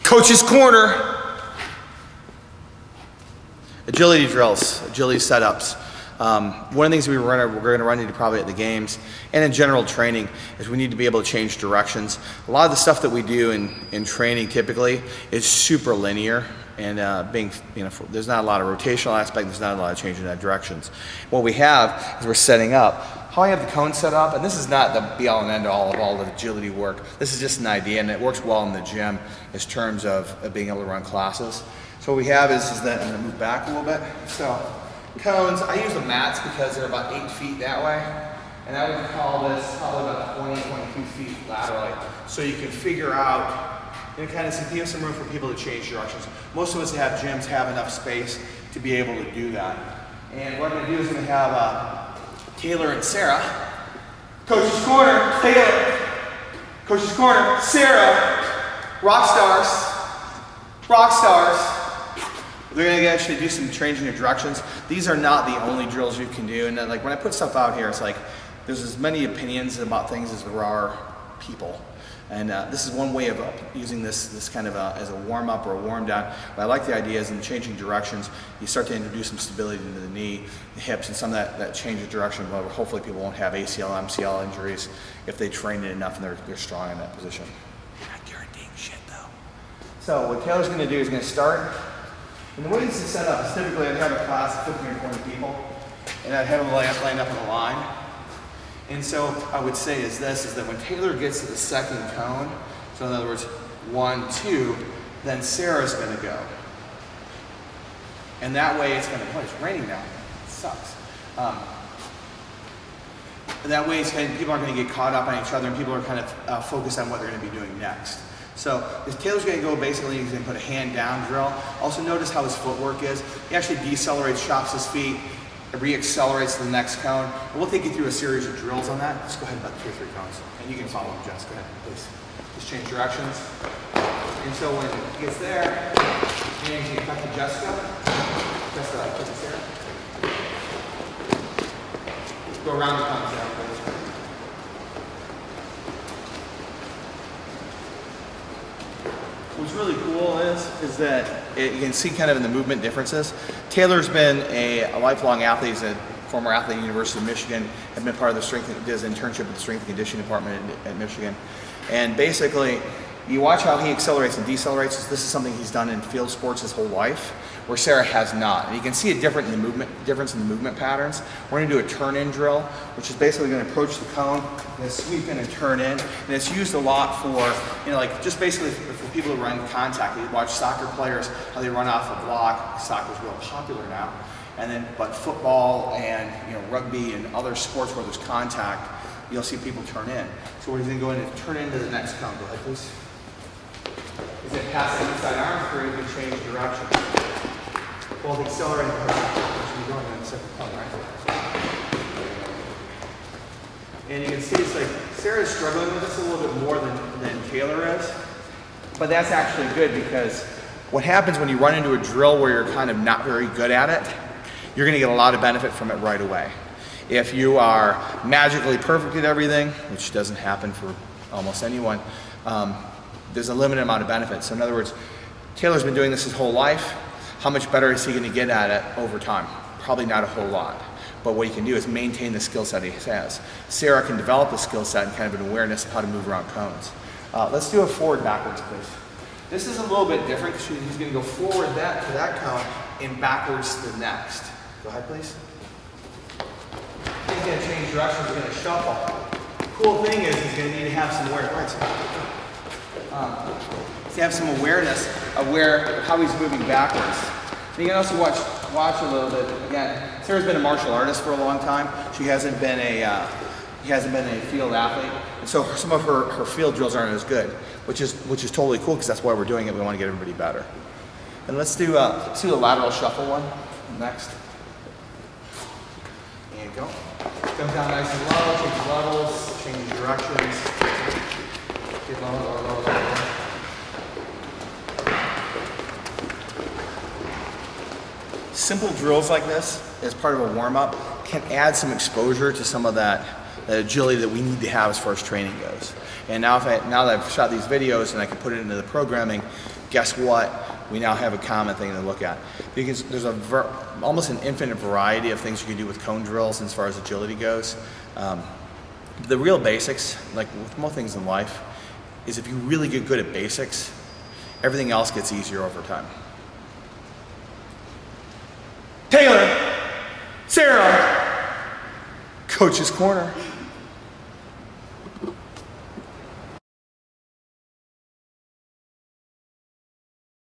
Coach's corner. Agility drills, agility setups. One of the things we're going to run into probably at the games and in general training is we need to be able to change directions. A lot of the stuff that we do in training typically is super linear, and there's not a lot of rotational aspect, there's not a lot of changing that directions. What we have is we're setting up. How I have the cone set up, and this is not the be all and end all of all the agility work, this is just an idea, and it works well in the gym in terms of being able to run classes. So what we have is that, I'm going to move back a little bit. So cones, I use the mats because they're about 8 feet that way, and I would call this probably about 22 feet laterally. So you can figure out, kind of give some room for people to change directions. Most of us have gyms have enough space to be able to do that. And what I'm going to do is I'm going to have Taylor and Sarah. Coach's corner, Taylor. Coach's corner, Sarah. Rock stars. Rock stars. They're going to actually do some changing of directions. These are not the only drills you can do. And like when I put stuff out here, it's like there's as many opinions about things as there are people. And this is one way of using this kind of as a warm-up or a warm-down. But I like the idea is in changing directions, you start to introduce some stability into the knee, the hips, and some of that change of direction. But hopefully people won't have ACL, MCL injuries if they train it enough and they're strong in that position. You're not guaranteeing shit though. So what Taylor's going to do is going to start. And the way this is set up is typically I'd have a class of 15 or 20 people, and I'd have them lined up in a line. And so I would say is that when Taylor gets to the second cone, so in other words, 1, 2, then Sarah's going to go. And that way it's going to, oh, it's raining now. It sucks. That way people aren't going to get caught up on each other, and people are kind of focused on what they're going to be doing next. So Taylor's going to go basically, he's going to put a hand down drill. Also notice how his footwork is. He actually decelerates, chops his feet, re-accelerates to the next cone. And we'll take you through a series of drills on that. Just go ahead about 2 or 3 cones. And you can follow him, Jess. Go ahead, please. Just change directions. And so when he gets there, and you cut to Jessica. Jessica, cut to Sarah. Go around the cones now, please. What's really cool is that you can see kind of in the movement differences. Taylor's been a lifelong athlete. He's a former athlete at the University of Michigan, had been part of the does an internship at the strength and conditioning department at Michigan. And basically, you watch how he accelerates and decelerates. This is something he's done in field sports his whole life, where Sarah has not. And you can see a difference in the movement patterns. We're going to do a turn-in drill, which is basically going to approach the cone, and sweep in and turn in. And it's used a lot for, like just basically for people who run contact. You watch soccer players, how they run off a block. Soccer's real popular now. And then, but football and rugby and other sports where there's contact, you'll see people turn in. So we're going to go in and turn into the next cone. Go ahead, please. Is it pass the inside arm through, you can change direction. Well, the accelerating which we're going in the second cone, right? And you can see it's like Sarah's struggling with this a little bit more than Taylor is. But that's actually good because what happens when you run into a drill where you're kind of not very good at it, you're going to get a lot of benefit from it right away. If you are magically perfect at everything, which doesn't happen for almost anyone, there's a limited amount of benefit. So in other words, Taylor's been doing this his whole life. How much better is he going to get at it over time? Probably not a whole lot. But what he can do is maintain the skill set he has. Sarah can develop a skill set and kind of an awareness of how to move around cones. Let's do a forward backwards, please. This is a little bit different because he's going to go forward to that cone and backwards to the next. Go ahead, please. He's going to change directions. He's going to shuffle. The cool thing is he's going to need to have some awareness. To have some awareness of how he's moving backwards. And you can also watch a little bit. Again, Sarah's been a martial artist for a long time. She hasn't been a field athlete, and so some of her field drills aren't as good, which is totally cool because that's why we're doing it. We want to get everybody better. And let's do the lateral shuffle one next. And go. Jump down nice and low. Change levels. Change directions. Get lower, lower, lower, lower. Simple drills like this, as part of a warm-up, can add some exposure to some of that agility that we need to have as far as training goes. And now that I've shot these videos and I can put it into the programming, guess what? We now have a common thing to look at. Because there's almost an infinite variety of things you can do with cone drills as far as agility goes. The real basics, like with most things in life, is if you really get good at basics, everything else gets easier over time. Taylor, Sarah, Coach's Corner.